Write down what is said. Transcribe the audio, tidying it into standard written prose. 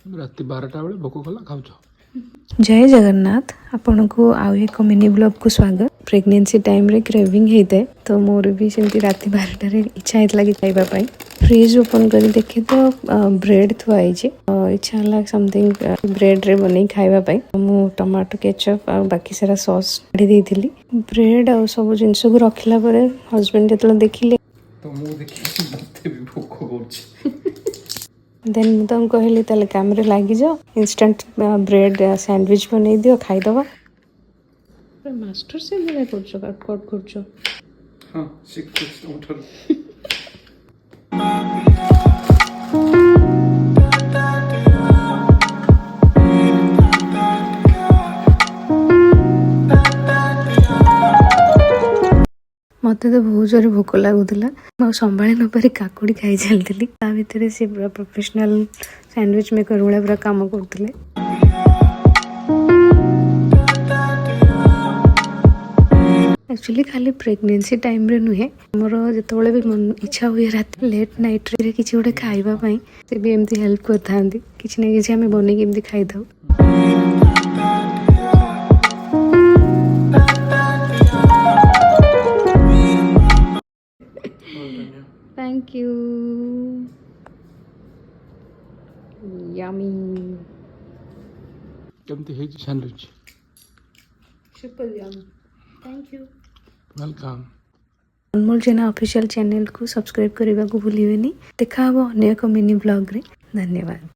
राति 12टा बेले भोक कला खाऊछ। जय जगन्नाथ आपण को आउ एक मिनी ब्लॉग को स्वागत। प्रेगनेंसी टाइम रे क्रेविंग हेते तो मोर भी सेमती राति 12टा रे इच्छा हेतला कि खाइबा पई फ्रिज ओपन करी देखे तो ब्रेड थुआई जे इच्छा हला समथिंग ब्रेड रे बनै खाइबा पई मु टमाटो केचप आ बाकी सारा सॉस ढी देथिली ब्रेड आ सब जिंस को रखिला परे हस्बैंड जेतला देखिले तो मु देखि मते भी भोक होछ। देन मुझे कहली ताले काम रे लागी जाओ इंस्टेंट ब्रेड सैंडविच बनै दियो खाई दबा। मास्टर से मेरा करछो कट करछो। हां सिक उठल। मत तो बहुत जोर भोक लगुला संभाली न पारी काकुड़ी खाई चलती ता भितर से पूरा प्रोफेशनल सैंडविच मेकर भाया पूरा काम करते। एक्चुअली खाली प्रेगनेंसी टाइम रे नुहे मोर जिते भी मन इच्छा हुए रात लेट नाइट रे किसी गोटे खाइबा पई से भी एमती हेल्प करथांती किछि ना किछि हमें बनै के एमती खाइ दउ। थैंक यू यमी केमती हे sandwich super yummy thank you welcome. Anmol Jena official channel को सब्सक्राइब करने को भूलिए। देखा अन्य एक मिनी ब्लॉग रे। धन्यवाद।